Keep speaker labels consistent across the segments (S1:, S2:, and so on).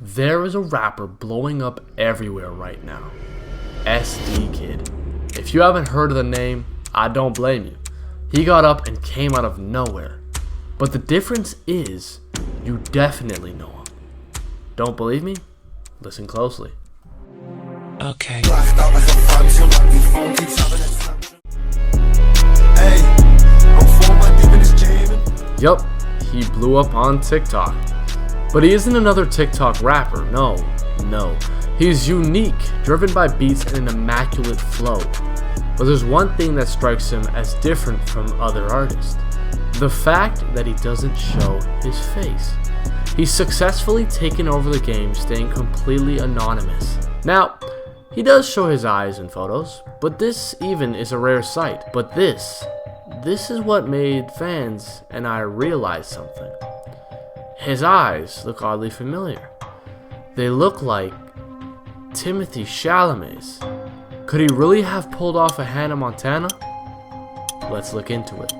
S1: There is a rapper blowing up everywhere right now. EsDeeKid. If you haven't heard of the name, I don't blame you. He got up and came out of nowhere. But the difference is, you definitely know him. Don't believe me? Listen closely.
S2: Okay.
S1: Yup, he blew up on TikTok. But he isn't another TikTok rapper, no. He's unique, driven by beats and an immaculate flow. But there's one thing that strikes him as different from other artists. The fact that he doesn't show his face. He's successfully taken over the game, staying completely anonymous. Now, he does show his eyes in photos, but this even is a rare sight. But this is what made fans and I realize something. His eyes look oddly familiar. They look like Timothee Chalamet's. Could he really have pulled off a Hannah Montana? Let's look into it.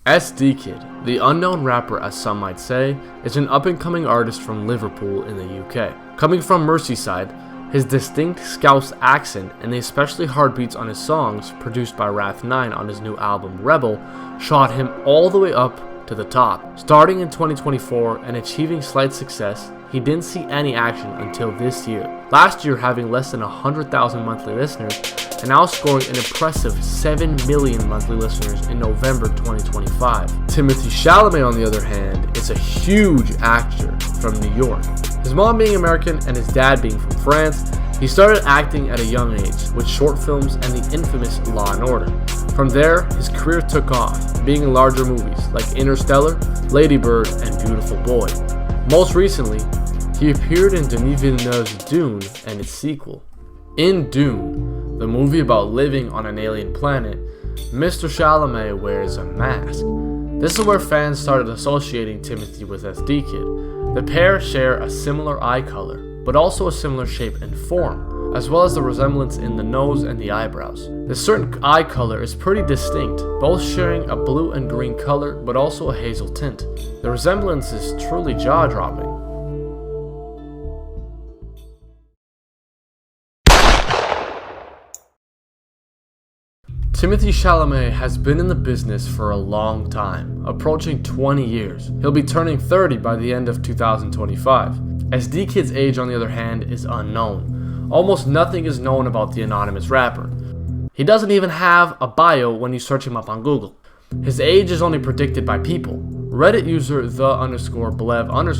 S1: EsDeeKid, the unknown rapper as some might say, is an up-and-coming artist from Liverpool in the UK. Coming from Merseyside, his distinct Scouse accent and the especially hard beats on his songs, produced by Wrath9 on his new album Rebel, shot him all the way up to the top. Starting in 2024 and achieving slight success, he didn't see any action until this year. Last year having less than 100,000 monthly listeners, and now scoring an impressive 7 million monthly listeners in November 2025. Timothee Chalamet, on the other hand, is a huge actor from New York. His mom being American and his dad being from France, he started acting at a young age with short films and the infamous Law & Order. From there, his career took off, being in larger movies like Interstellar, Lady Bird, and Beautiful Boy. Most recently, he appeared in Denis Villeneuve's Dune and its sequel. In Dune, the movie about living on an alien planet, Mr. Chalamet wears a mask. This is where fans started associating Timothee with EsDeeKid. The pair share a similar eye color, but also a similar shape and form, as well as the resemblance in the nose and the eyebrows. The certain eye color is pretty distinct, both sharing a blue and green color, but also a hazel tint. The resemblance is truly jaw-dropping. Timothee Chalamet has been in the business for a long time, approaching 20 years. He'll be turning 30 by the end of 2025. EsDeeKid's age, on the other hand, is unknown. Almost nothing is known about the anonymous rapper. He doesn't even have a bio when you search him up on Google. His age is only predicted by people. Reddit user the_blev_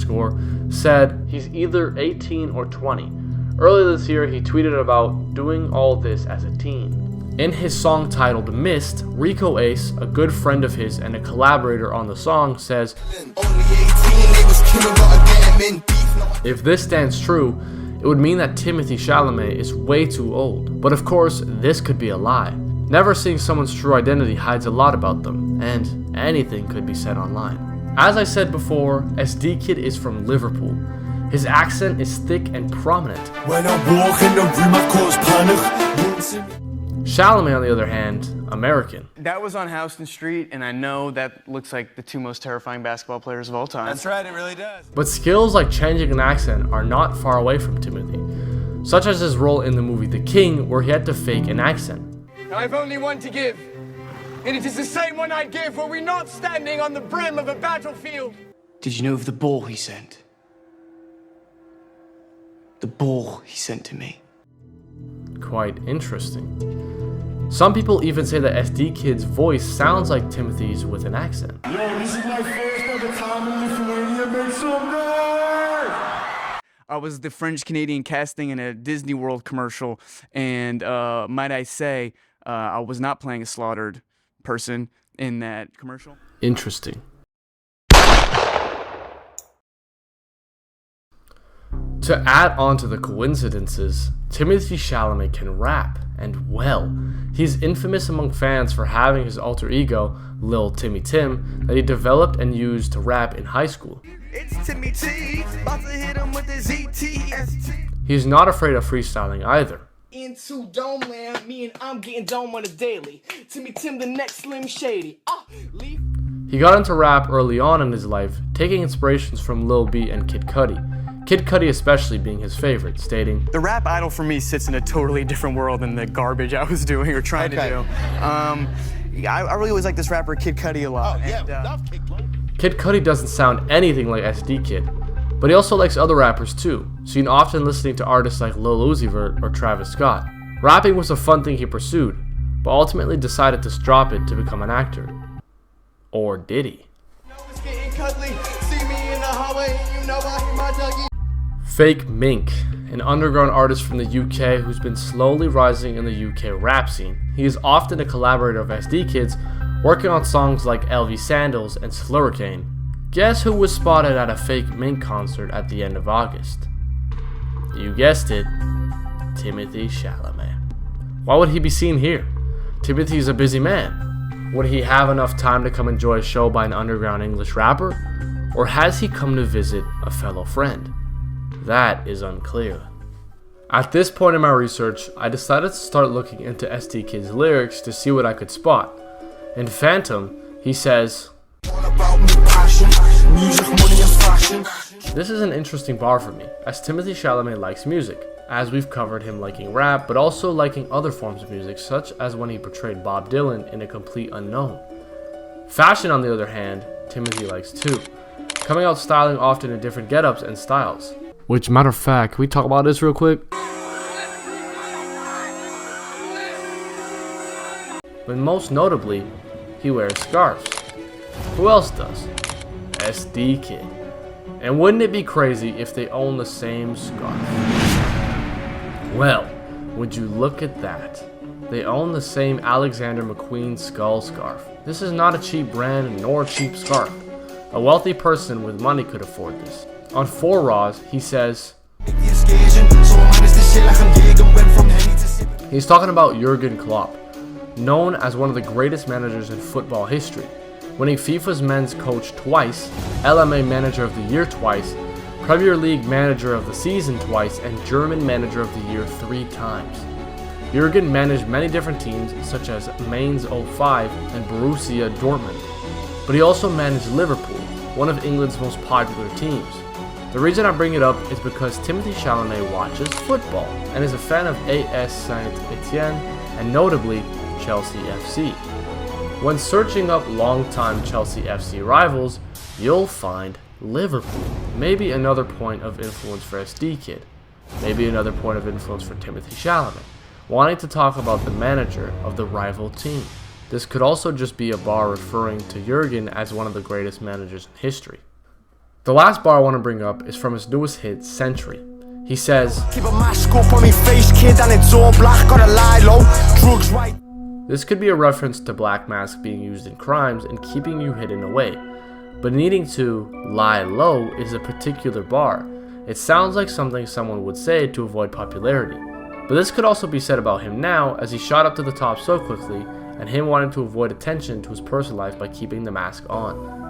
S1: said he's either 18 or 20. Earlier this year, he tweeted about doing all this as a teen. In his song titled Mist, Rico Ace, a good friend of his and a collaborator on the song, says, if this stands true, it would mean that Timothee Chalamet is way too old. But of course, this could be a lie. Never seeing someone's true identity hides a lot about them, and anything could be said online. As I said before, EsDeeKid is from Liverpool. His accent is thick and prominent. When I walk in the room, I cause panic. Chalamet, on the other hand, American.
S3: That was on Houston Street, and I know that looks like the two most terrifying basketball players of all time.
S4: That's right, it really does.
S1: But skills like changing an accent are not far away from Timothee, such as his role in the movie The King, where he had to fake an accent.
S4: I've only one to give, and it is the same one I'd give were we not standing on the brim of a battlefield.
S3: Did you know of the ball he sent? The ball he sent to me.
S1: Quite interesting. Some people even say that EsDeeKid's voice sounds like Timothee's with an accent.
S5: Yo, this is my first ever time in Lithuania, make some noise!
S3: I was the French-Canadian casting in a Disney World commercial, and might I say, I was not playing a slaughtered person in that commercial.
S1: Interesting. To add on to the coincidences, Timothee Chalamet can rap, and well. He's infamous among fans for having his alter ego, Lil Timmy Tim, that he developed and used to rap in high school.
S6: It's Timmy T, about to hit him with the ZTST.
S1: He's not afraid of freestyling either.
S7: Into Dome Land, me and I'm getting dome on a daily. Timmy Tim, the next Slim Shady. Leave.
S1: He got into rap early on in his life, taking inspirations from Lil B and Kid Cudi. Kid Cudi especially being his favorite, stating,
S3: The rap idol for me sits in a totally different world than the garbage I was doing or trying to do. I really always like this rapper Kid Cudi a lot.
S1: Kid Cudi doesn't sound anything like EsDeeKid, but he also likes other rappers too, seen often listening to artists like Lil Uzi Vert or Travis Scott. Rapping was a fun thing he pursued, but ultimately decided to drop it to become an actor. Or did he? Fake Mink, an underground artist from the UK who's been slowly rising in the UK rap scene. He is often a collaborator of EsDeeKid's, working on songs like LV Sandals and Slurricane. Guess who was spotted at a Fake Mink concert at the end of August? You guessed it, Timothee Chalamet. Why would he be seen here? Timothy's a busy man. Would he have enough time to come enjoy a show by an underground English rapper? Or has he come to visit a fellow friend? That is unclear. At this point in my research, I decided to start looking into EsDeeKid's lyrics to see what I could spot. In Phantom, he says, This is an interesting bar for me, as Timothee Chalamet likes music, as we've covered him liking rap, but also liking other forms of music, such as when he portrayed Bob Dylan in A Complete Unknown. Fashion, on the other hand, Timothy likes too, coming out styling often in different getups and styles. Which, matter of fact, can we talk about this real quick? But most notably, he wears scarves. Who else does? EsDeeKid. And wouldn't it be crazy if they own the same scarf? Well, would you look at that? They own the same Alexander McQueen skull scarf. This is not a cheap brand nor a cheap scarf. A wealthy person with money could afford this. On 4 Raws, he says, he's talking about Jurgen Klopp, known as one of the greatest managers in football history, winning FIFA's men's coach twice, LMA Manager of the Year twice, Premier League Manager of the Season twice, and German Manager of the Year 3 times. Jurgen managed many different teams such as Mainz 05 and Borussia Dortmund, but he also managed Liverpool, one of England's most popular teams. The reason I bring it up is because Timothee Chalamet watches football and is a fan of AS Saint-Etienne and notably Chelsea FC. When searching up longtime Chelsea FC rivals, you'll find Liverpool. Maybe another point of influence for EsDeeKid. Maybe another point of influence for Timothee Chalamet, wanting to talk about the manager of the rival team. This could also just be a bar referring to Jurgen as one of the greatest managers in history. The last bar I want to bring up is from his newest hit, Century. He says,
S6: Keep a mask up on me face, kid, and it's all black, gotta lie low. Drugs right.
S1: This could be a reference to black mask being used in crimes and keeping you hidden away. But needing to lie low is a particular bar. It sounds like something someone would say to avoid popularity. But this could also be said about him now, as he shot up to the top so quickly, and him wanting to avoid attention to his personal life by keeping the mask on.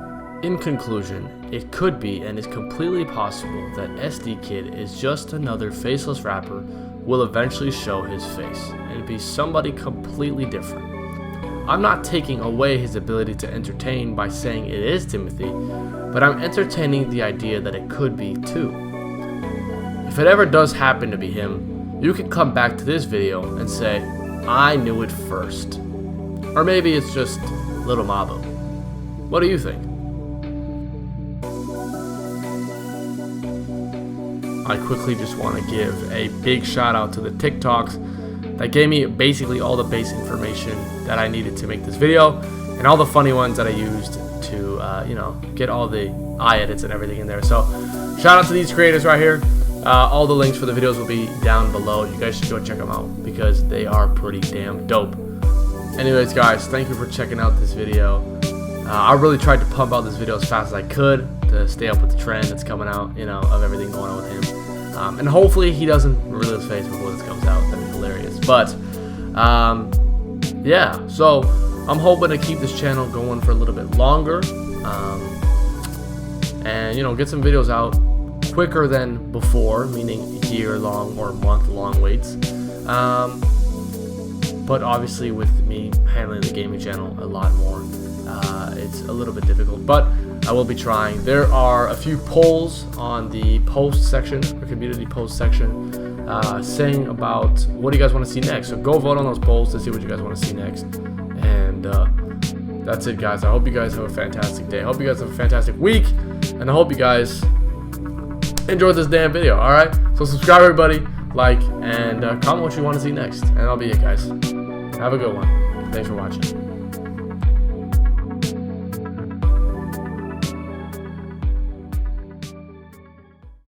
S1: In conclusion, it could be and is completely possible that EsDeeKid is just another faceless rapper who will eventually show his face and be somebody completely different. I'm not taking away his ability to entertain by saying it is Timothy, but I'm entertaining the idea that it could be too. If it ever does happen to be him, you can come back to this video and say, I knew it first. Or maybe it's just Little Mabo. What do you think? I quickly just want to give a big shout out to the TikToks that gave me basically all the base information that I needed to make this video, and all the funny ones that I used to, get all the eye edits and everything in there. So shout out to these creators right here. All the links for the videos will be down below. You guys should go check them out because they are pretty damn dope. Anyways, guys, thank you for checking out this video. I really tried to pump out this video as fast as I could to stay up with the trend that's coming out, of everything going on with him. And hopefully he doesn't reveal his face before this comes out. That'd be hilarious. But yeah, so I'm hoping to keep this channel going for a little bit longer, and you know, get some videos out quicker than before, meaning year-long or month-long waits. But obviously with me handling the gaming channel a lot more, it's a little bit difficult, but I will be trying. There are a few polls on the post section, the community post section, saying about what do you guys want to see next. So go vote on those polls to see what you guys want to see next. And that's it, guys. I hope you guys have a fantastic day. I hope you guys have a fantastic week, and I hope you guys enjoyed this damn video. All right, so subscribe, everybody, like, and comment what you want to see next, and that'll be it, guys. Have a good one. Thanks for watching.